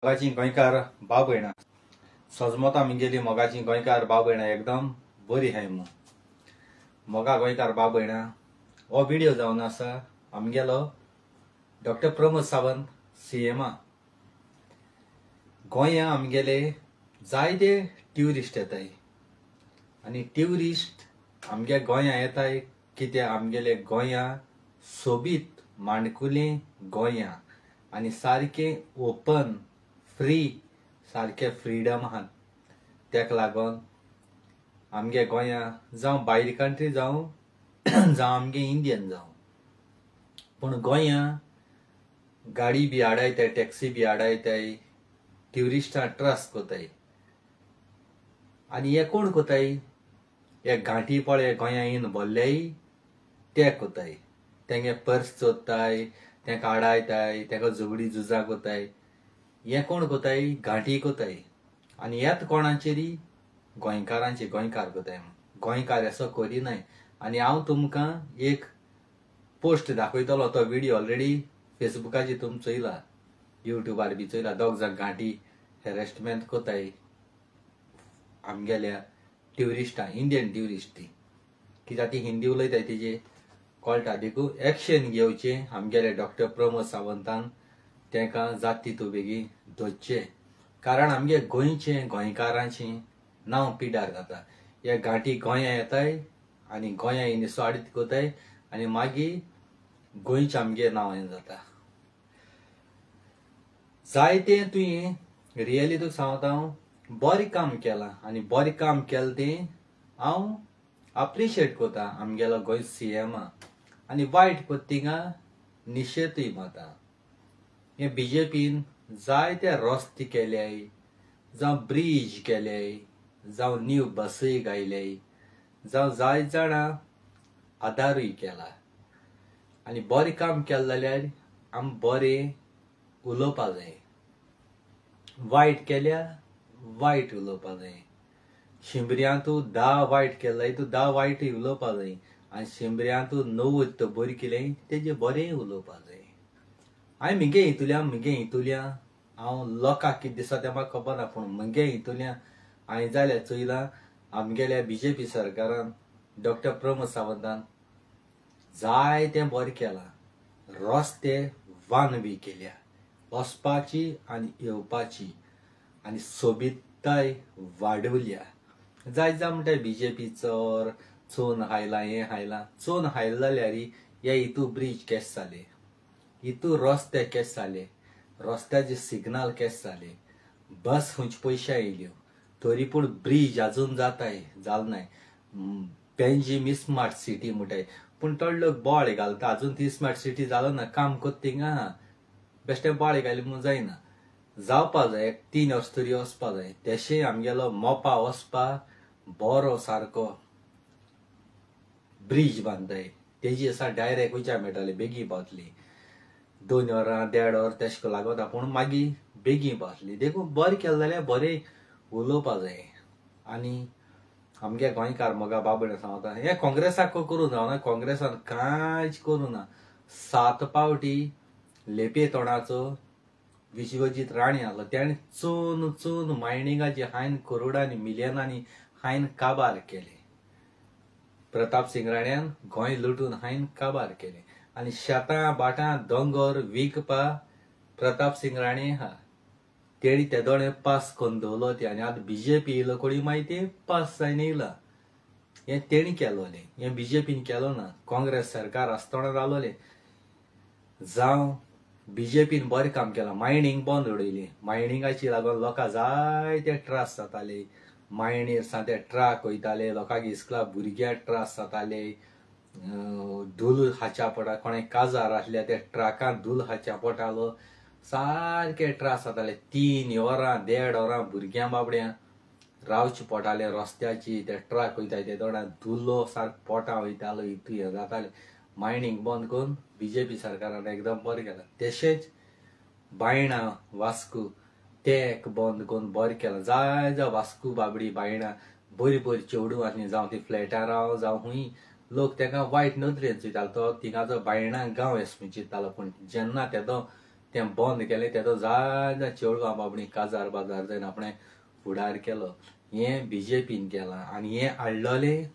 मोगाची गोंयकार भाव भयणां सजमत आमगेली मोगाची गोंयकार भाव भयणां एकदम बरी हाय म्हणून मोगा गोंयकार भाव भयणां हो व्हिडिओ जावन आसा आमगेलो डॉक्टर प्रमोद सावंत सीएमा गोंया आमगेले जायते ट्युरिस्ट येताय आनी ट्युरिस्ट आमगे गोंया येताय कित्याक आमगेले गोंया सोबीत मांडकुलें गोंया आनी सारके ओपन फ्री सारके फ्रीडम आहात तेका लागोन आमगे गोंया जावं भायर कंट्री जावं जावं आमगे इंडियन जावं पूण गोंया गाडी बी आडायताय टॅक्सी बी आडायताय ट्युरिस्टां ट्रस्ट कोताय आनी हे कोण कोताय हे घांटी पळे गोंया येवन भरल्याय ते कोताय तेंगे पर्स चोरताय तेंका आडायताय तेंका झगडी झुजां कोताय हे कोण कोताय घांटी कोताय आनी ह्यात कोणाचेरी गोंयकारांचे गोंयकार कोताय गोंयकार असो करिनाय आनी हांव तुमकां एक पोस्ट दाखयतलो तो व्हिडिओ ऑलरेडी फेसबुकाचेर तुमी चोयला युट्यूबार बी चोयला दोग जाण घांटी हॅरेसमेंट कोताय आमगेल्या ट्युरिस्टां इंडियन ट्युरिस्ट ती कित्याक ती हिंदी उलयताय तेजे कळटा देखून एक्शन घेवचे आमगेले डॉक्टर प्रमोद सावंतान तेका जाता तितू बेगीन धरचे कारण आमगे गोंयचे गोंयकारांचे नांव पिड्यार जाता हे घांटी गोंया येताय आनी गोंया येवन स्वाडीत कोताय आनी मागीर गोंयचे आमगे नांव हें जाता जायते तुवें रियली तुका सांगता हांव बरें काम केलां आनी बरें काम केलें तें हांव अप्रिशिएट कोता आमगेलो गोंय सीएमा आनी वायट कोत्ता थिंगा निशेधूय मारता हे बीजेपीन जायते रस्ते केल्याय जावं ब्रिज केल्याय जावं न्यू बसय घायल्याय जावं जाय जाणां आदारूय केला आनी बरें काम केलें जाल्यार आमी बरें उलोवपा जाय वायट केल्यार वायट उलोवपा जाय शिंबऱ्यां तूं 10 वायट केलें तूं 10 वायटूय उलोवपा जाय आनी शिंबऱ्यां तूं 9 तो बरें केलें तेजें बरें उलोवपा जाय हांवें म्हगे हितूल्यां हांव लोकांक कितें दिसता तें म्हाका खबर ना पूण म्हगे हितूल्यां हांवें जाल्यार चोयलां आमगेल्या बीजेपी सरकारान डॉक्टर प्रमोद सावंतान जायतें बरें केलां रस्ते वान बी केल्या वचपाची आनी येवपाची आनी सोबीतताय वाडवल्या जाय जाय म्हणटा बीजेपी चोर चोन हायला हें हायलां चोन हायला जाल्यार हे हितू ब्रिज केस जाले हितू रस्ते केस जाले रस्त्याचे सिग्नल केस जाले बस खंयचे पयशे येयल्यो तरी पूण ब्रिज आजून जाताय जालनाय पेंजी स्मार्ट सिटी म्हणटाय पूण थोडे लोक बोळे घालता आजून ती स्मार्ट सिटी जालो ना काम कोत्ता थिंगा बेश्टे बोळे घाले म्हूण जायना जावपा जाय 3 वर्स तरी वचपा जाय तेशें आमगेलो मोपा वचपा बरो सारको ब्रिज बांदताय तेजी आसा डायरेक्ट वयच्या मेळटाले बेगीन पावतली 2 वरां 1.5 वर तेशको लागोता पूण मागीर बेगीन पावतली देखून बरें केलें जाल्यार बरें उलोवपा जाय आनी आमगे गोंयकार मोगा बाबडे सांगता हें काँग्रेसाक करूं जावना काँग्रेसान कांयच करूं ना 7 पावटी लेपे तोंडाचो विश्वजीत राणे आहलो तेणें चोन चोन मायनिंगाचे हायन करोडांनी मिलियनांनी हायन काबार केले प्रताप सिंग राण्यान गोंय लुटून हायन काबार केले आनी शेतां बाटां दोंगर विकपा प्रताप सिंग राणे आहा तेणी ते दोळे पास करून दवरलो ते आनी आतां बीजेपी येयलो कोणी माहिती पास जायन येयला हें तेणी केलोलें हें बीजेपीन केलो ना काँग्रेस सरकार आसतना जालोलें जावं बीजेपीन बरें काम केलां मायनींग बंद उडयली मायनिंगाची लागून लोकांक जायते त्रास जाताले मायणीर सामके ट्राक वयताले लोकांक इस्कला भुरग्यांक त्रास जाताले धूल हाच्या पडटा कोणें काजार आसल्या त्या ट्राकान धूल हाच्या पडटालो सारके त्रास जाताले 3 वरां 1.5 वरां भुरग्यां बाबड्यांक रावचे पडटाले रस्त्याची ते ट्राक वयताय ते तोंडान धुल्लो सारको पोटां वयतालो हितू हें जातालें मायनींग बंद करून बीजेपी सरकारान एकदम बरें केलां तशेंच बायणां वास्को तेक बंद करून बरें केलां जाय जाय वास्को बाबडी बायणां बरी बरी चेडूं आसलीं जावं ती फ्लॅटां राव जावं खूंय लोक तेका वायट नदरेन चोयतालो तो थिंगाचो बायणां गांव येस म्हूण चिंत्तालो पूण जेन्ना तेदो तें बंद केलें तेजो जाय चेडगांव बाबडी काजार बाजार जावन आपणें फुडार केलो. हें बीजेपीन केलां आनी हें हाडलोलें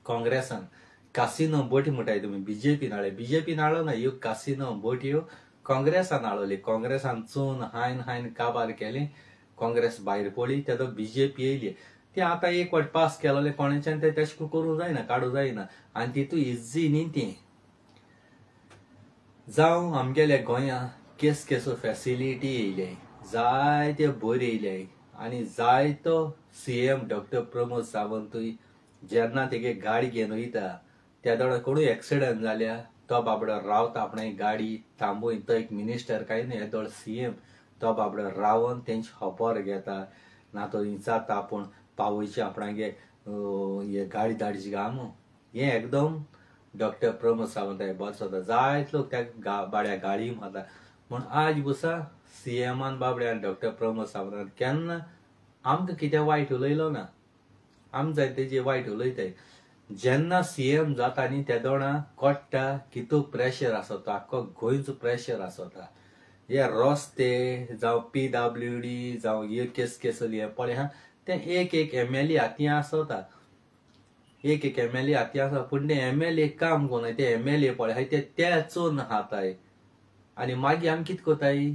काँग्रेसान. कासिनो बोटी म्हणटाय तुमी बीजेपीन हाडलो ना, ह्यो कासिनो बोटी ह्यो काँग्रेसान हाडलोली. काँग्रेसान चोवन हायन काबार केलें, काँग्रेस भायर पडली, तेजो बीजेपी येयली. ते आतां एक फावट पास केलोलें कोणाच्यान तें तेशें करूं जायना, काडूं जायना. आनी तितू इज्जी न्ही तें. जावं आमगेल्या गोंयांत केसो फॅसिलिटी येयल्याय, जायत्यो बऱ्यो येयल्याय. आनी जायतो सीएम डॉक्टर प्रमोद सावंतूय जेन्ना तेगे गाडी घेवन वयता त्या कोणूय एक्सिडंट जाल्या तो बाबडो रावता आपणे गाडी थांबून. तो एक मिनिस्टर काय न्हय, येदोळ सीएम तो बाबडो रावन तेंची खबर घेता. ना तो जाता आपूण पावयचे आपणागे हे गाडी धाडची गा म्हणून. हें एकदम डॉक्टर प्रमोद सावंताय बरो जाता. जायत लोक त्या बाड्या गाडी मारता. म्हूण आज बुसा सीएमान बाबड्यान डॉक्टर प्रमोद सावंतान केन्ना आमकां कितें वायट उलयलो ना. आमी जाय तेजे वायट उलयताय. जेन्ना सीएम जाता न्ही तेदोणा कोट्टा कितू प्रेशर आसता, आख्खो गोंयचो प्रेशर आसता. हे रस्ते जावं PWD जावं हे केसली हे पळय हा, ते एक MLA हाती आसता. एक MLA हाती आसा, पूण ते MLA काम कोनाय. ते MLA पळय हाय ते चोन हाताय. आनी मागीर आमी कितें कोताय,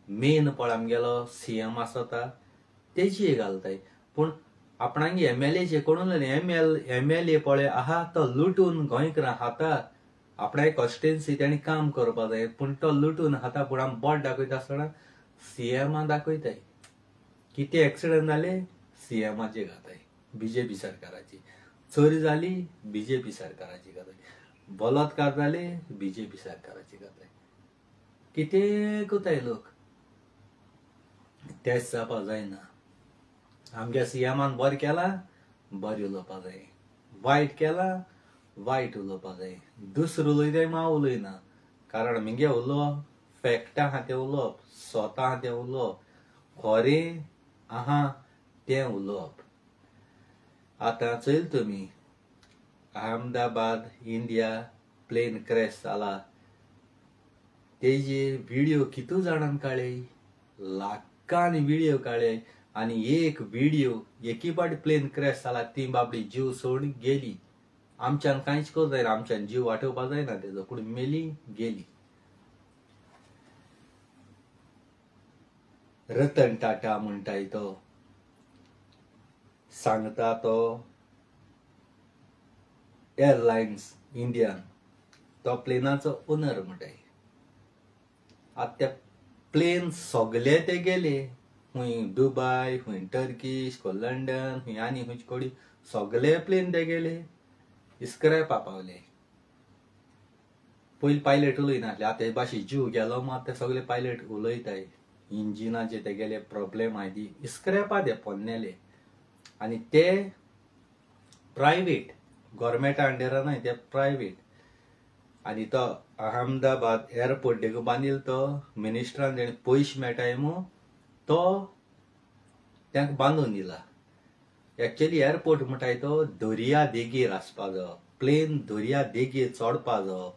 मेन पळय आमगेलो सीएम आसता तेजी घालताय. पूण आपणांगे MLA कोण MLA पळय आहा तो लुटून गोंयकारां खाता. आपणागे कॉन्स्टिट्युएन्सी तेणी काम करपा जाय, पूण तो लुटून खाता. पूण आमी बोट दाखयता आसतना सीएमा दाखयताय. कितें एक्सिडंट जाले सीएमाचे घाताय, बीजेपी सरकाराची. चोरी जाली बीजेपी सरकाराची घाताय. बलात्कार जाले बीजेपी सरकाराची घाताय. कितें कोताय लोक. तेच जावपा जायना. आमगे सीएमान बरें केलां बरें उलोवपा जाय, वायट केलां वायट उलोवपा जाय. दुसरो उलयताय हांव उलयना. कारण म्हगे उलोवप फॅक्ट आहा तें उलोवप, स्वता आहा तें उलोवप, खरें आहा तें उलोवप. आतां चल तुमी अहमदाबाद इंडिया प्लेन क्रॅश जाला तेजे व्हिडिओ कितू जाणांनी काडले, लाखांनी व्हिडिओ काडले. आनी एक व्हिडिओ एकी पाटी प्लेन क्रॅश जाला ती बाबडी जीव सोडून गेली. आमच्यान कांयच करूं जायना, आमच्यान जीव वाटोवपा जायना तेजो, पूण मेली गेली. रतन टाटा म्हणटाय तो सांगता तो एअरलायन्स इंडियान तो प्लेनाचो ओनर म्हणटाय. आतां ते प्लेन सगळे ते गेले, खूंय दुबय, खूंय टर्कीश, खूंय लंडन, खूंय आनी खूंयचे कोडी सगळे प्लेन ते गेले, स्क्रॅपा पावले. पयलीं पायलट उलयनासले, आतां हे भाशेन जीव गेलो मात ते सगळे पायलट उलयताय. इंजिनाचे ते गेले प्रॉब्लेम आहाय ती स्क्रॅपा ते पोन्नेले. आनी ते प्रायवेट गव्हर्मेंटा अंडर न्हय, ते प्रायवेट. आनी तो अहमदाबाद एअरपोर्ट देखून बांदिल्लो तो मिनिस्टरान तेणी पयशे मेळटाय म्हणून तो तांकां बांदून दिला. एक्चुअली एअरपोर्ट म्हणटाय तो दर्या देगेर आसपा जायो. प्लेन दर्या देगेर चडपा जायो.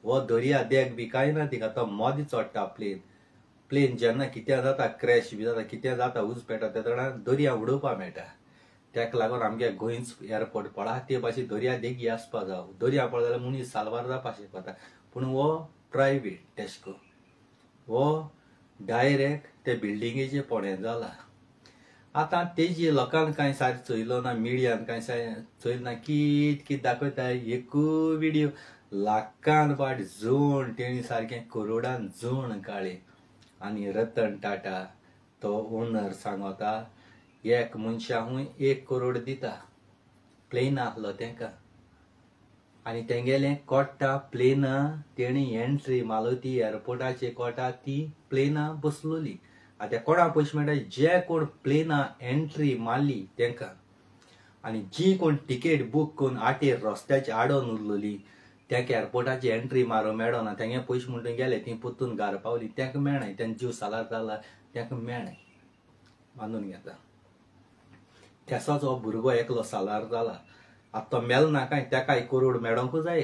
हो दर्या देग बी कांय ना तिका, तो मदें चडटा प्लेन जेन्ना कितें जाता क्रॅश बी जाता कितें जाता उज पेटा तेदोणा दर्या उडोवपा मेळटा. ताका लागून आमगे गोंयच एअरपोर्ट पळा ते भाशेन दर्या देगी आसपा जायो. दर्या पळय जाल्यार मनीस साल्वार जावपा शकता. पूण हो प्रायवेट तेशको हो डायरेक्ट ते बिल्डिंगेचे पोडें जाला. आतां तेजी लोकांक कांय सारको चोयलो ना, मिडियान कांय चोयलो ना. कित दाखयताय एकूय व्हिडिओ लाखान पाट जोण तेणी सारकें करोडान जोण काडले. आनी रतन टाटा तो ओनर सांगता एक मनशाहूय 1 करोड दिता प्लेन आहलो तेंकां. आनी तेंगेलें कोट्टा प्लेनां तेणी एंट्री मारलो ती एअरपोर्टाचे कोटा ती प्लेनां बसलोली. आतां कोणाक पयशे मेळटाय, जे कोण प्लेनां एंट्री मारली तेंकां. आनी जी कोण तिकेट बूक करून आटेर रस्त्याचे आडोन उरलोली तांकां एअरपोर्टाची एंट्री मारूं मेळो ना. तेंगे पयशे म्हणून गेले ती पोत्तून घरा पावली तांकां मेळनाय. तेंचो जीव सालार जाला तांकां मेळनाय, बांदून घेता. तेसोच हो भुरगो एकलो सालार जाला. आतां तो मेलो ना काय, ताकाय करोड मेळोंकूच जाय.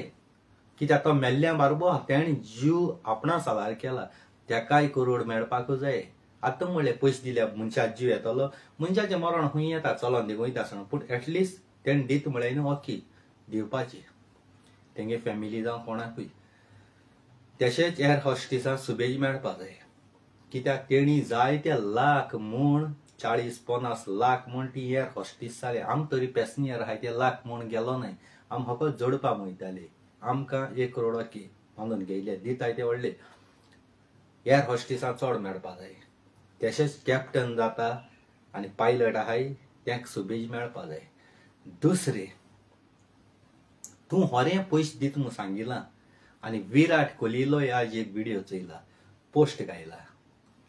कित्याक तो मेल्ल्या बरोबर तेणी जीव आपणा सालार केला. तेकाय करोड मेळपाकूच जाय. आतां म्हणलें पयशे दिल्या मनशाक जीव येतलो, मनशाचें मरण खंय येता चलोन देखून वयता आसतना, पूण एटलिस्ट तेणें दित म्हळ्यार न्हू ओके दिवपाची तेंगे फॅमिली जावं कोणाकूय. तशेंच एअर हॉस्टेसाक सुबेज मेळपा जाय, कित्याक तेणी जायते लाख म्हूण 40-50 लाख म्हूण ती एअर हॉस्टेस जाले. आम तरी पॅसेंजर आहाय ते लाख म्हूण गेलो न्हय, आम फकत जोडपाक वयताले. आमकां 1 करोड ओके बांदून घेयले दिताय ते व्हडले. एअर हॉस्टेसाक चड मेळपा जाय. तशेंच कॅप्टन जाता आनी पायलट आहाय तांकां सुबेज मेळपा जाय. दुसरें, तूं खरें पयशे दित म्हूण सांगिलां आनी विराट कोहलीलोय आज एक व्हिडिओ चयला, पोस्ट घायला.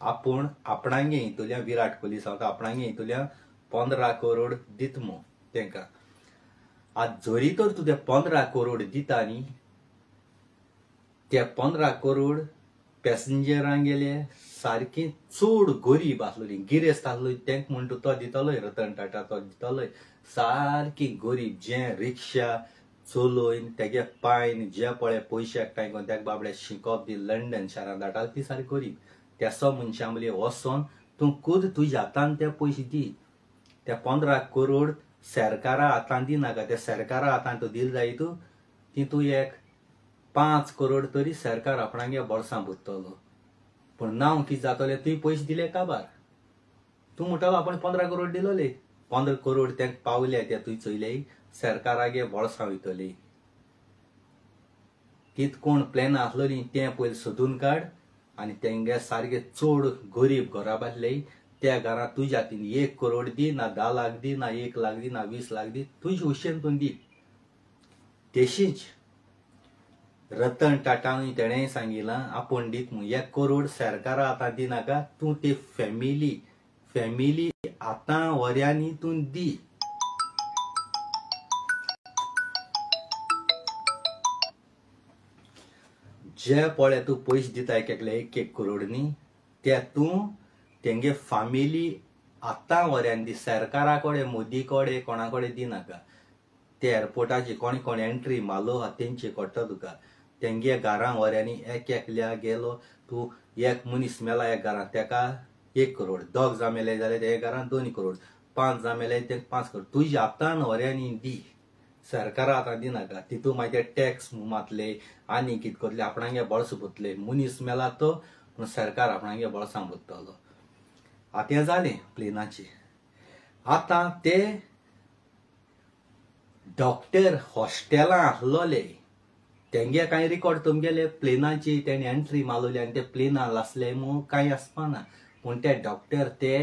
आपूण आपणांगे हितूंतल्यान विराट कोहली सांगता आपणांगे हितूंतल्यान 15 करोड दित म्हूण तांकां. आज जरी तर तूं ते 15 करोड दिता न्ही, ते 15 करोड पॅसेंजरांक गेले सारकी चड गरीब आसलोली, गिरेस्त आसलोली तांकां म्हूण तूं तो दितलोय. रतन टाटा तो दितलोय. सारकी गरीब जे रिक्षा चलोवन तेगे पायन जे पळय पयशे एकठांय करून त्या बाबड्या शिकोवप दी लंडन शारांत धाडटाली ती सारकी गरीब. त्या मनशां मदीं वचोन तूं खुद तुज्या हातान ते पयशे दी. ते 15 करोड सरकारा हातान दिनाका, ते सरकारा हातान तूं दिल जायत तूं एक 5 करोड तरी सरकार आपणागे बोळसां भरतलो. पूण नांव कितें जातलें, तुवें पयशे दिले काबार. तूं म्हणटलो आपण 15 करोड दिलोले, 15 करोड तांकां पावले ते तुवें चयले सरकारागे बोळसां वयतली. कित कोण प्लॅन आसलोली तें पयलीं सोदून काड आनी तेंगे सारके चड गरीब घरां बासले त्या घरां तुज्या हातीन 1 करोड दी, ना 10 लाख दी, ना 1 लाख दी, ना 20 लाख दी, तुज्या हुशेन तूं दी. तशीच रतन टाटानूय तेणेंय सांगिलां आपूण दीत म्हूण 1 करोड सरकारा हातान दिनाका, तूं ते फॅमिली आतां वर्यांनी तूं दी. जे पळय तूं पयशे दिता एकले 1 करोड न्ही, ते तूं तेंगे फॅमिली आतां वर्यान दी. सरकारा कडेन मोदी कडेन कोणा कडेन दिनाका. ते एअरपोर्टाची कोणी कोणी एंट्री मारलो आहा तेंचे कोडटा तुका. तेंगे घरां वर्यांनी एकल्या गेलो तूं, एक मनीस मेला एक घरांत तेका 1 करोड, 2 जां मेले जाल्यार ते घरांत 2 करोड, 5 जां मेले ते 5 करोड तुज्या हातान वर्यांनी दी. सरकारा हातान दिनाका. तितून मागीर ते टॅक्स मारतले आनी कितें करतले, आपणागे बोळस भरतले. मनीस मेला तो पूण सरकार आपणागे बोळसां भरतलो. आतां हें जालें प्लेनाचें. आतां ते डॉक्टर हॉस्टेलां आसलोले तेंगे कांय रिकॉर्ड तुमगेले प्लेनाची तेणी एंट्री मारलोली आनी ते प्लेनां लासले म्हूण कांय आसपाना. पूण ते डॉक्टर ते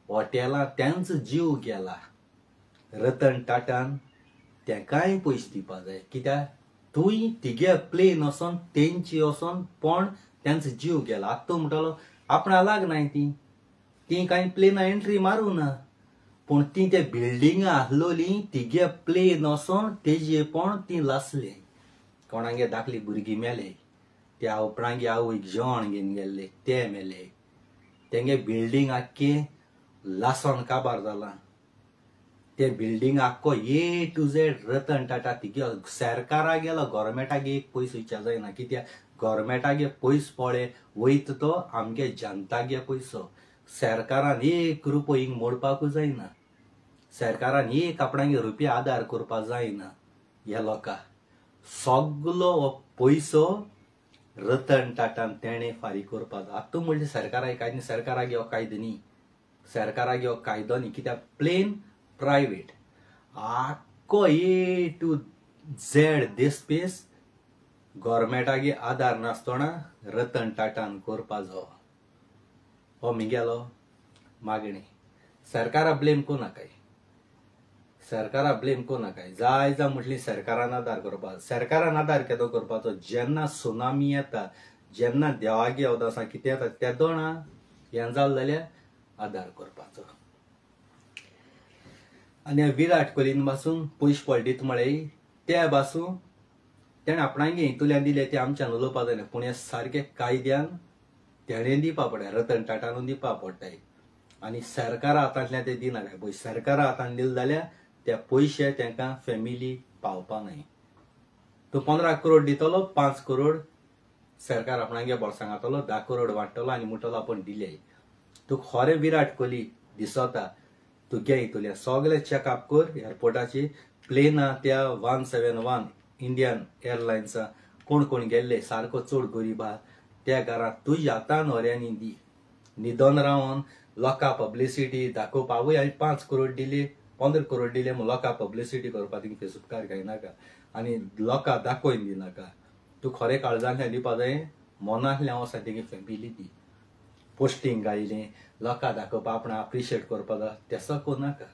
हॉटेलां तेंचो जीव गेला. रतन टाटान तेकाय पयशे दिवपा जाय, कित्याक तुवें तिगे प्लेन वचोन तेंची वचोन पण तेंचो जीव गेला. आतां तूं म्हणटलो आपणा लागनाय ती कांय प्लेनां एंट्री मारूं ना, पूण ती ते बिल्डिंगां आसलोली तिगे प्लेन वचोन तेजे पण ती लासले. कोणागे धाकली भुरगीं मेले, ते आपणागे आवयक जेवण घेवन गेल्ले ते मेले. तेंगे बिल्डींग आख्खे लासोन काबार जालां. ते बिल्डींग आख्खो A to Z Ratan Tata तिगे सरकाराक गेलो, गव्हर्मेंटाक एक पयसो विचार जायना. कित्याक गव्हर्मेंटागे पयसो पळय वयता तो आमगे जनतागे पयसो. सरकारान 1 रुपयो हिंग मोडपाकूच जायना. सरकारान 1 आपणागे रुपया आदार करपाक जायना ह्या लोकांक. सगलो हो पयसो रतन टाटान तेणें फारीक करपाक जाय. आतां म्हणलें सरकाराक कायदो न्ही, सरकाराक हो कायदो न्ही, सरकाराक हो कायदो न्ही. कित्याक प्लेन प्रायवेट आख्खो A to Z देस्पेस गव्हर्मेंटागे आदार नासतना रतन टाटान करपा जावो. हो मिगेलो मागणी. सरकारा ब्लेम कोनाकाय, सरकारा ब्लेम कोनाकाय. जाय जां म्हटली सरकारान आदार करपाक. सरकारान आदार केदो करपाचो, जेन्ना सुनामी येता, जेन्ना देवागे अवदासां कितें येता त्या दोणा हें जालें जाल्यार आदार करपाचो. आनी विराट कोहलीन पासून पयशे पळय दिता म्हळ्यार ते पासून तेणें आपणागे हितूंतल्यान दिले ते आमच्यान उलोवपा जायना. पूण हे सारके कायद्यान तेणें दिवपा पडटा, रतन टाटानूय दिवपा पडटाय. आनी सरकारा हातांतल्यान ते दिनाकाय पयशे. सरकारा हातान दिले जाल्यार ते पयशे तांकां फॅमिली पावपा न्हय. तूं 15 करोड दितलो, 5 करोड सरकार आपणागे बोळसांग घातलो 10 करोड वांटलो आनी म्हणटलो आपण दिले. तुका खरें विराट कोहली दिसता तू घे तुल्या सगळे चॅकअप कर एअरपोर्टाची प्लेनां त्या 171 इंडियन एअरलायन्सा कोण कोण गेल्ले सारको चड गरीब आहा त्या घरांत तुज्या आतां न्हवऱ्यांनी दी न्हिदोन रावन लोकां पब्लिसिटी दाखोवपा आवय हांवें 5 करोड दिले 15 करोड दिले म्हूण लोकां पब्लिसिटी करपा थिंग फेसबुकार घायनाका आनी लोकां दाखोवन दिनाका. तूं खरें काळजांतल्यान दिवपा जाय मनांतल्यान वचून तेगे फॅमिली दी. पोस्टींग घायलें लोकां दाखोवपा आपणा अप्रिशिएट करपा जाय तेसो कोनाका.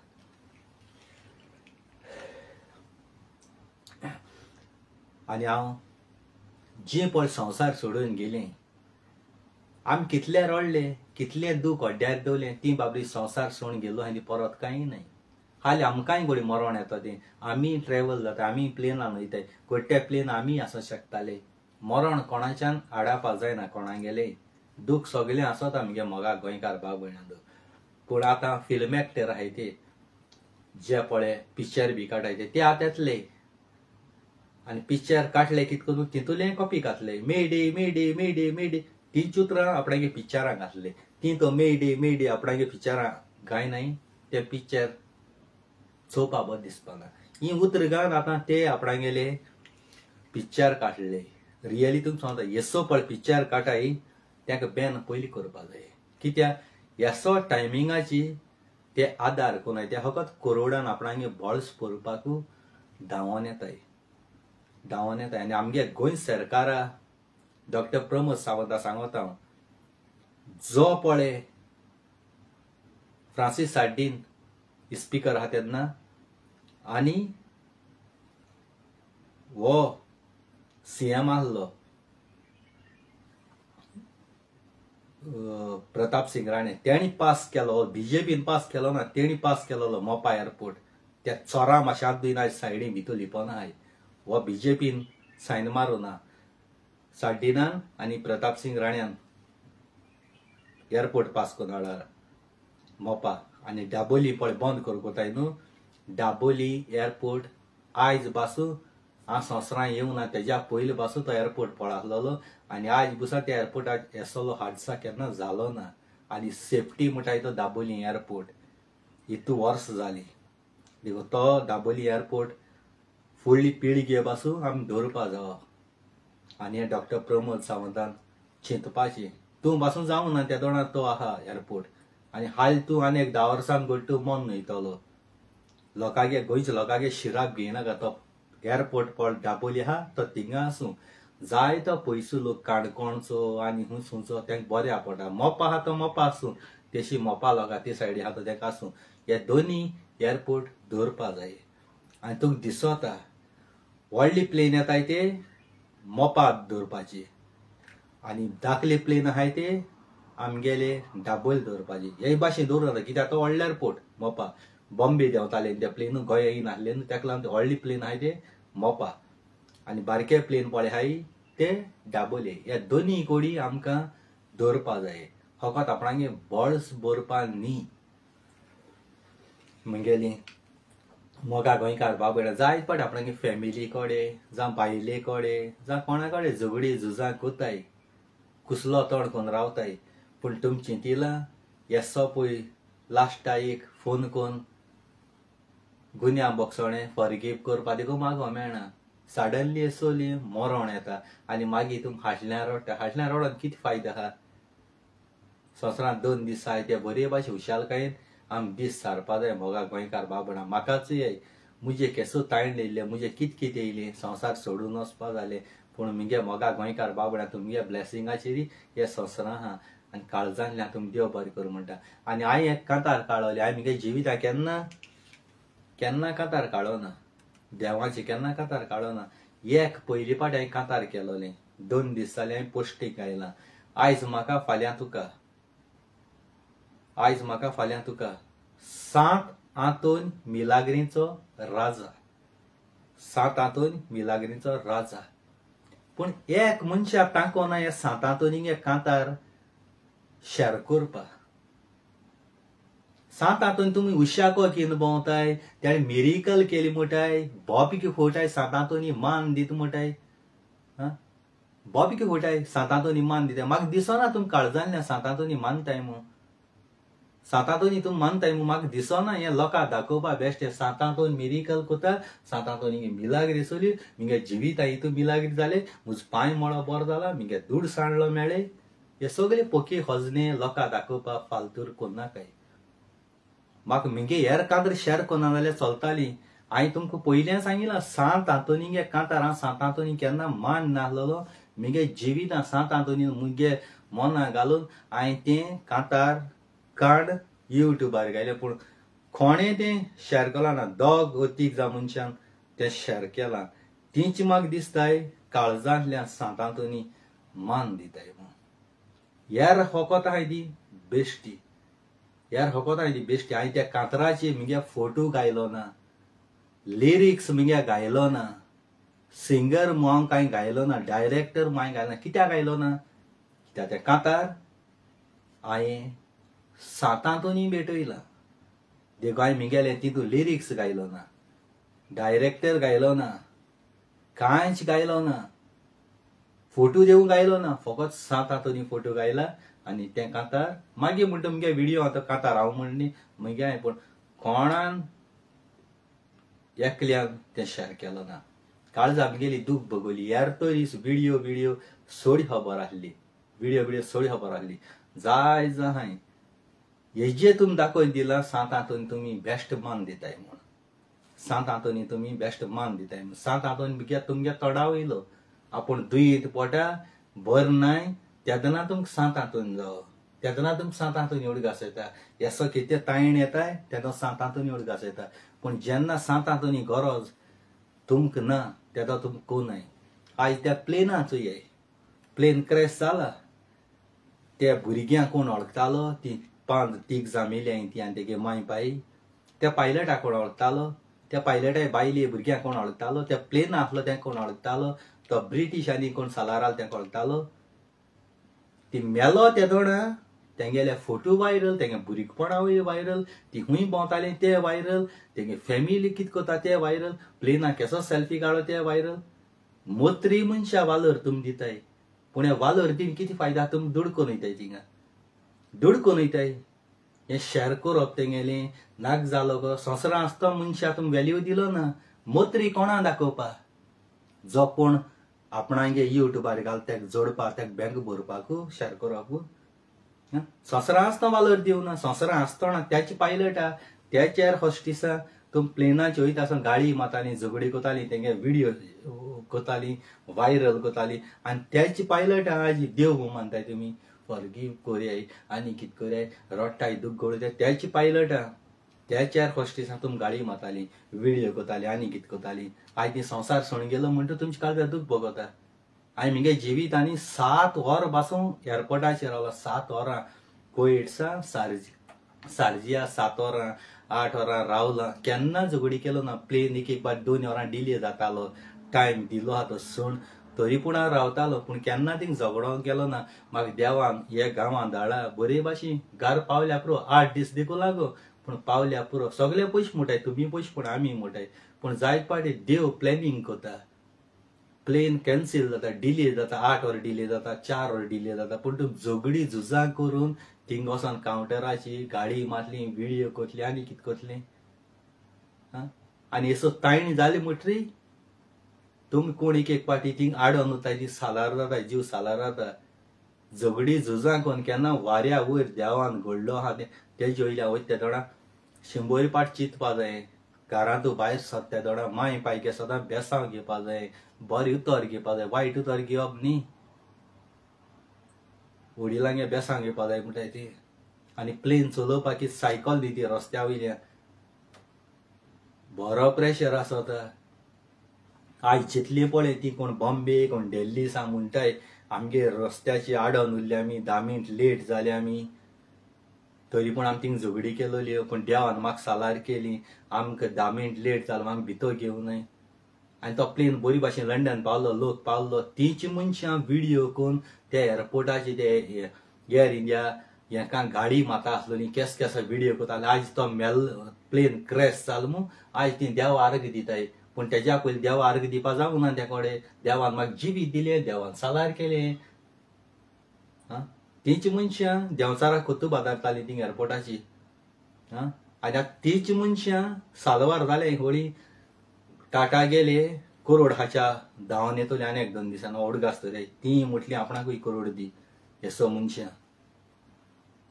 आनी हांव जे पळय संवसार सोडून गेलें आमी कितले रडले कितले दूख हड्ड्यार दवरलें ती बाबडी संवसार सोडून गेलो आनी परत कांय नाय. हालीं आमकांय घोडी मरण येता तें आमी ट्रॅव्हल जाता आमी प्लेनान वयताय गोट्टे प्लेन आमी आसूं शकताले. मरण कोणाच्यान आडावपा जायना कोणागेलें दूख सगळें आसत आमगे मोगा गोंयकार भाव भयणांक. पूण आतां फिल्म एक्टर आहाय ते जे पळय पिक्चर बी काडटाय ते आतां येतले आनी पिक्चर काडले कितें करून तितूंतले कॉपी घातले मेडे मेडे मेडे मेडे तींच उतरां आपणागे पिक्चरां घातले. ती तो मेडे मेडे आपणागे पिक्चरां गायनाय ते पिक्चर चोवपा बरें दिसपाना. ही उतर घालन आतां ते आपणागेले पिक्चर काडले. रियली तुमकां सांगता येसो पळय पिक्चर काटाय ताका बॅन पयलीं करपा जाय कित्याक ह्यासो टायमिंगाची ते आदार कोनाय ते फकत करोडान आपणागे बॉल्स भरपाकू धांवोन येताय आनी आमगे गोंय सरकारा डॉक्टर प्रमोद सावंता सांगता हांव जो पळय फ्रांसीस सार्डीन स्पीकर आहा तेन्ना आनी वो सीएम आहलो प्रताप सिंग राणे तेणी पास केलो बीजेपीन पास केलो ना तेणी पास केलोलो मोपा एअरपोर्ट त्या चोरां मातशें बीन आज सायडीन भितर लिपोना आहाय वो बीजेपीन सायन मारूना. सार्डिनान आनी प्रताप सिंग राण्यान एअरपोर्ट पास करून हाडला मोपा आनी दाबोली पळय बंद करूं कोताय न्हू दाबोली एअरपोर्ट आयज बासूं हांव संवसारां येवं ना तेज्या पयलीं बासूं तो एअरपोर्ट पळयलोलो आनी आयज बुसा त्या एअरपोर्टार येसलो हादसा केन्ना जालो ना आनी सेफ्टी म्हणटाय तो दाबोली एअरपोर्ट इतू वर्स जाली देखून तो दाबोली एअरपोर्ट फुडली पिळगे बासूं आमी दवरपा जावो. आनी हे डॉक्टर प्रमोद सावंतान चिंतपाचें तूं बासूं जावं ना त्या दोणार तो आहा एअरपोर्ट आनी हाल तूं आनी एक 10 वर्सां घोड तूं मन न्हयतलो लोकांगे गोंयच्या लोकांगे शिराक घेयनाका तो एअरपोर्ट पळ दाबोली आहा तो थिंगा आसूं जायतो पयसो लोक काणकोणचो आनी हुंचो तांकां बरें आपटा मोपा आहा तो मोपा आसूं तेशी मोपा लोकां ते सायडी आहा तो ताका आसूं हे दोनी एअरपोर्ट दवरपा जाय. आनी तुका दिसता व्हडली प्लेन येताय ते मोपा दवरपाची आनी धाकले प्लेन आहाय ते आमगेले दाबोली दवरपाची हे भाशेन दवरता कित्याक तो व्हडलो एअरपोर्ट मोपा बॉम्बे देंवताले त्या प्लेन गोंया येनासले न्हू ताका लागून व्हडली प्लेन आहाय ते मोपा आनी बारके प्लेन पळय आहाय ते दाबोले हे दोनी कोडी आमकां दवरपा जाय फकत आपणागे बॉल्स भरपा न्ही. म्हगेली मोगा गोंयकार भाव भयणां जायत पाट आपणागे फॅमिली कडेन जावं बायले कडेन जावं कोणा कडेन झगडी झुजां कोताय कुसलो तोंड कोन्न रावताय पूण तुमी चिंतिलां येसो पळय लास्टा एक फोन कोन्न गुन्या बोगसोणें फॉरगीव करपा देखून मागो मेळना. सडनली येसोली मरण येता आनी मागीर तुमी हाटल्यान रडोन कितें फायदो आहा. संवसारांत 2 दीस जाय ते बरे भाशेन हुशालकायेन आमी दीस सारपा जाय मोगा गोंयकार भाव भयणां. म्हाकाचूय मुजे केसो तायण येयले मुजे कितें येयलें संवसार सोडून वचपा जालें पूण मुगे मोगा गोंयकार भाव भयणां तुमगे ब्लेसिंगाचेर हे संवसारां आहा आनी काळजांतल्यान तुमी देव बरें करूं म्हणटा. आनी हांवें एक कांतार काडवली हांवें म्हगे जिवितांत केन्ना कांतार काडोना देवाची केन्ना कांतार काडोना. एक पयली पाटी हांवें कांतार केलोलें 2 दीस जाले हांवें पोस्टीक आयलां. आयज म्हाका फाल्यां तुका 7 हातून मिलाग्रीचो राजा पूण एक मनशाक टांकोना हे 7 हातून हे कांतार शेअर करपा. 7 हातून तुमी उशाको किन भोंवताय ताणें मिरिकल केली म्हणटाय बॉबीक फोटाय 7 हातून मान दीत म्हणटाय बॉबी के घोटाय सातांतोनी मान दिताय म्हाका दिसना तुम काळजांतल्या सातांतोनी मानताय मू सातांतोनी तुम मानताय मू म्हाका दिसना हे लोकांक दाखोवपा बेश्टे सातांतोन मिरिकल कोता सातांतोनी मिलाग्री चली मिगे जिविता हितू मिलाग्री जाले म्हजो पांय मळो बरो जाला मिगे दूड सांडलो मेळे हे सगळे पोके हजने लोकांक दाखोवपा फालतूर कोन्नाकाय म्हाका मिगे हेर कांतर शेअर कोना जाल्यार चलताली हांवें तुमकां पयलें सांगिलां सातांतोनी गे कांतार हांव सातांतोनी केन्ना मान नासलेलो मिगे जिवितां सातांतोनी मुगे मना घालून हांवें तें कांतार कार्ड युट्यूबार घायलें पूण कोणें तें शेअर केलां ना दोग वा तीग जां मनशांक तें शेअर केलां तींच म्हाका दिसताय काळजांतल्या सातांतोनी मान दिताय म्हूण यार होकोत हांवें ती बेश्टी यार होकोत हांवें ती बेश्टी हांवें त्या कांतराचे मुगे फोटो घायलो ना लिरिक्स मुगे घायलो ना सिंगर हांव कांय घायलो ना डायरेक्टर हांवें घायलो ना कित्याक घायलो ना कित्याक त्या कांतार हांवें सातांतोनी भेटयला देखो हांवें मिगेले तितू लिरिक्स गायलो ना डायरेक्टर गायलो ना कांयच गायलो ना फोटो देवून गायलो ना फकत सातांतोनी फोटो गायला आनी तें कांतार मागीर म्हणटा मुगे व्हिडिओ आतां कांतार हांव म्हणनी मुगे हांवें पूण कोणान एकल्यान तें शेअर केलो ना काळजा आमगेली दूख भोगोली यार तरी व्हिडिओ सोडी खबर आसली व्हिडिओ सोडी खबर आसली जाय हांवें हेजे तुम दाखोवन दिला सातांतोनी तुमी बेस्ट मान दिताय म्हूण सातांतोनी तुमी बेस्ट मान दिताय म्हूण सातांतोनी भितर तुमगे तोडा वयलो आपूण दुयेंत पोटा बर नाय तेदना तुमकां सातांतोनी जावो तेदना तुमकां सातांतोनी उडगास येता येसो कितें तायण येताय तेदो सातांतोनी उडगास येता पूण जेन्ना सातांतोनी गरज तुमकां ना तेदो तुमकां कोनाय आयज त्या प्लेनाचो ये प्लेन क्रॅश जाला त्या भुरग्यांक कोण वळखतालो ती 5 तीग जामेली ती आनी तेगे माय बाई त्या पायलटाक कोण वळखतालो त्या पायलटाय बायले भुरग्यांक कोण वळखतालो त्या प्लेन आसलो तें कोण वळखतालो तो ब्रिटीश आनी कोण सालार तें वळखतालो ती मेलो तेदोणा तेंगेले फोटो वायरल तेंगे भुरगेपणा वायरल ती खूंय भोंवताली ते वायरल तेंगे फॅमिली कितें कोता ते वायरल प्लेनाक केसो सेल्फी काडलो ते वायरल मोत्री मनशां वालोर तुमी दिताय पूण हे वालोर ती कितें फायदा तुमी दुडकोन वयताय थिंगा दुडकोन वयताय हें शेअर करप तेंगेलें नाक जालो गो संवसारां आसता मनशाक तुमी व्हॅल्यू दिलो ना मोत्री कोणा दाखोवपा जो कोण आपणागे युट्यूबार घाल तेका जोडपाक तेका बँक भरपाकू शेअर करप संवसारां आसता वालोर दिवना संवसारां आसतना त्याची पायलटा त्याचेर हॉस्टिसा तुम प्लेनाचे वयता आसतना गाडी माताली झगडी कोताली तेंगे व्हिडिओ कोताली वायरल कोताली आनी त्याची पायलटा आज देव मानताय तुमी फॉरगिव कोरयाय आनी कितें कोरयाय रोडटाय दूख गोळटाय त्याची पायलटा त्याचेर हॉस्टिसा तुम गाडी माताली व्हिडिओ कोताली आनी कितें कोताली आयज ती संवसार सोडून गेलो म्हणटा तुमचे काळजाक दूख भोगता हांवें मिगे जिवितांनी 7 वर पासून एअरपोर्टाचेर रावलो 7 वरां कोएट्सा सारजिया 7 वरां 8 वरां रावला केन्ना झगडी केलो ना प्लेन एक बार 2 वरां डिले जातालो टायम दिलो हा तो सोड तरी पूण हांव रावतालो पूण केन्ना थिंग झगडो केलो ना म्हाका देवान हे गांवांत धाडला बरे भाशेन घरा पावल्या पुरो 8 दीस देखून लागो पूण पावल्या पुरो सगळे पयशे मोटाय तुमी पयशे पूण आमी मोटाय पूण जाय पाटी देव प्लॅनिंग कोता प्लेन कॅन्सील जाता डिले जाता 8 वर डिले जाता 4 वर डिले जाता पूण तूं झगडी झुजां करून थिंग वचोन कावंटराची गाडी मारली व्हिडिओ कोतली आनी कितें कोतलें आनी असो तायण जाली म्हणटरी तुमी कोण एक पाटी थिंग आडोन वताय ती सालार जाता जीव सालार जाता झगडी झुजां कोन्न केन्ना वाऱ्या वयर देवान घडलो आहा तेजे वयल्या वयता त्या दोणा 100 पाट चिंतपा जाय घरांतू भायर सत त्या दोणा माय पायके सदां बेसांव घेवपा जाय बरें उतर घेवपा जाय वायट उतर घेवप न्ही वडिलांगे बेसांव घेवपा जाय म्हणटाय ती आनी प्लेन चलोवपाक सायकल न्ही ती रस्त्या वयल्या बरो प्रेशर आसता आयज चितली पळय ती कोण बॉम्बे कोण दिल्ली सांग म्हणटाय आमगे रस्त्याची आडोन उरली आमी 10 मिनट लेट जाले आमी तरी पूण आमी थिंग झगडी केलोल्यो पूण देवान म्हाका सालार केली आमकां 10 मिनट लेट जालो आमी भितर घेवं न्हय आनी तो प्लेन बरी भाशेन लंडन पावलो लोक पावलो तीच मनशां व्हिडिओ करून त्या एअरपोर्टाचे ते एअर इंडिया हेका गाडी माता आसलो न्ही केस व्हिडिओ कोताले आयज तो मेल प्लेन क्रॅश जालो म्हूण आयज ती देव आर्ग दिताय पूण तेज्या पयलीं देवा अर्घ दिवपा जावंक ना त्या कडेन. देवान म्हाका जिवीत दिलें, देवान सालार केलें. तींच मनशां देंवचाराक कोत्तू बादारतालीं तीं एअरपोर्टाची. आनी आतां तींच मनशां सालवार जाले होळी टाटा गेले करोड हाच्या धांवन येतली आनी 1-2 दिसान ओडग आसतले. तीं म्हटलीं आपणाकूय करोड दी. हे स मनशां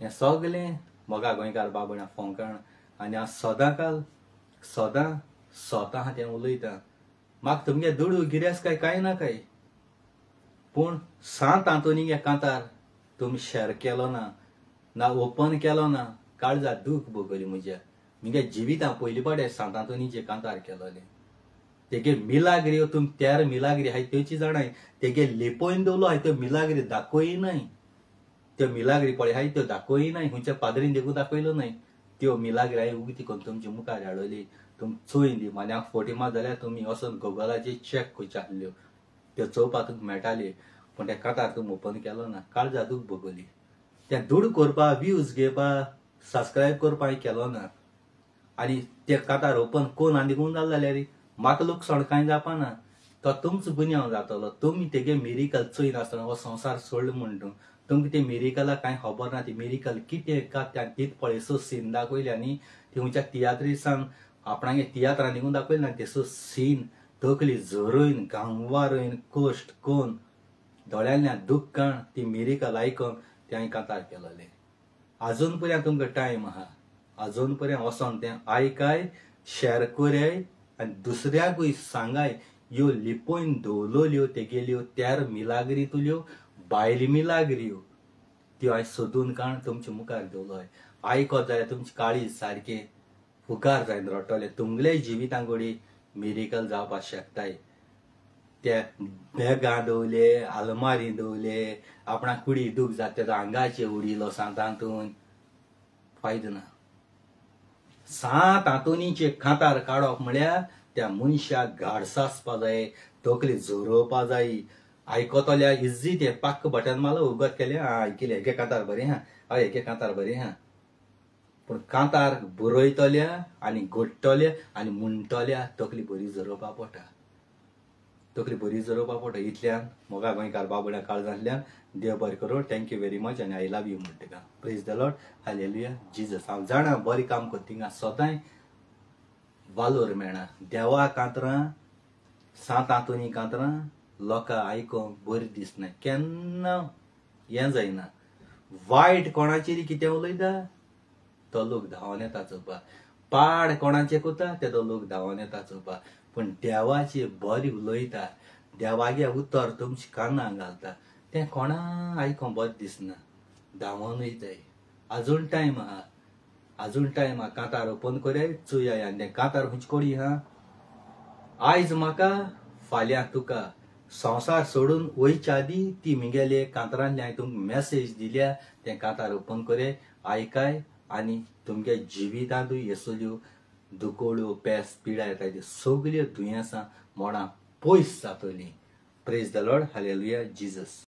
हें सगलें मोगा गोंयकार बाबड्या फोंकाण. आनी हांव सदां स्वता तें उलयतां. म्हाका तुमगे दुडू गिरेस्त कांय ना काय, पूण सांत आंतोनी कांतार तुमी शेअर केलो ना ओपन केलो ना, काळजां दूख भोगली म्हज्या. म्हगे जिवितां पयलीं पावटी सांत आंतोनीचे कांतार केलोले. तेगे मिलाग्री तुमी 13 मिलाग्री हाय त्योची जाणाय. तेगे लिपोवन दवरलो हाय त्यो मिलाग्री दाखोयनाय. त्यो मिलाग्री पळय हाय त्यो दाखोयनाय. खंयच्या पाद्रीन देखून दाखयलो न्हय. त्यो मिलाग्री हांवें उगती करून तुमच्या मुखार हाडली. तुमी चोय दी. मान्याक फोटी मार जाल्यार तुमी वचोन गुगलाचेर चॅक खंयच्यो आहल्यो त्यो चोवपाक तुमकां मेळटाल्यो. पूण त्या कांतार तुमी ओपन केलो ना, काळजां दूख भोगली. तें दूड करपा, व्ह्यूज घेवपा, सबस्क्रायब करपा हांवें केलो ना. आनी ते कांतार ओपन कोण आनी देखून जालें जाल्यार म्हाका लुकसाण कांय जावपा ना. तो तुमचो गुन्यांव जातलो. तुमी तेगे मिरिकल चोय नासतना हो संवसार सोडलो म्हणटून तुमकां ते मिरिकला कांय खबर ना. ती मिरिकल कितें काय तीच पळयसो सीन दाखयल्या न्ही. ती खंयच्या तियात्रिसान आपणागे तियात्रान देखून दाखयले ना. तेसो सीन तकली झरोयन गांवारोयन कश्ट कोन्न दोळ्यांतल्यान दुख्खाण ती मिरिकल आयकोन ते हांवें कांतार केलोले. आजून पर्यंत तुमकां टायम आहा. आजून पर्यंत वचोन तें आयकाय, शेअर कोराय आनी दुसऱ्याकूय सांगाय. ह्यो लिपोवन दवरलोल्यो तेगेल्यो 13 मिलाग्रींतल्यो भायल्यो मिलाग्ऱ्यो त्यो हांवें सोदून काण तुमच्या मुखार दवरलोय. आयकत जाल्यार तुमचें काळीज सारकें फुगार जायन रडटलें. तुमगेलेय जिवितां घोडी मिरिकल जावपाक शकताय. ते बॅगां दवरले, आलमारी दवरले, आपणाक कुडी दूख जाता तेजो आंगाचेर उडिलो सांत आंतून, फायदो ना. सांत आंतोनीचे कांतार काडप म्हळ्यार त्या मनशाक घाडसां आसपा जाय, तकली झरोवपा जाय. आयकतल्या इज्जी तें पाक्क बटन मारलो उगत केलें आयकलें हेगे कांतार बरें हा, हय हेगे कांतार बरें हा. पूण कांतार बरयतल्या आनी घडटल्या आनी म्हणटल्या तकली बरी झरोवपा पडटा. तकली बरी झरोवपा पडटा. इतल्यान मोगा गोंयकार बाबड्या काळजांतल्यान देव बरें करूं. थँक्यू व्हेरी मच आनी आय लव यू म्हणटा. Praise the Lord, hallelujah, Jesus. हांव जाणा बरें काम करता थिंगा सदांय वालोर मेळना. देवा कांतरां, सांत आंतोनी कांतरां लोकां आयकोंक बरीं दिसनाय. केन्ना हें जायना. वायट कोणाचेर कितें उलयता तो लोक धांवन येता चोवपाक. पाड कोणाचें कोता तेदो लोक धांवन येता चोवपाक. पूण देवाचें बरें उलयता, देवागे उतर तुमच्या कानाक घालता, तें कोणा आयकोंक बरें दिसना. धांवन वयताय. आजून टायम आहा. आजून टायम आहा. कांतार ओपन कोराय, चोयाय. आनी तें कांतार खंयचे कोडी हा. आयज म्हाका, फाल्यां तुका. संवसार सोडून वयच्या आदी ती म्हगेले कांतारांतली हांवें तुमकां मॅसेज दिल्या. तें कांतार ओपन कोराय, आयकाय आनी तुमगे जिवितांतूय येसल्यो दुकोळ्यो, पेस, पिडा येताय त्यो सगल्यो दुयेंसां मोडान पयस जातलीं. Praise the Lord, hallelujah, Jesus.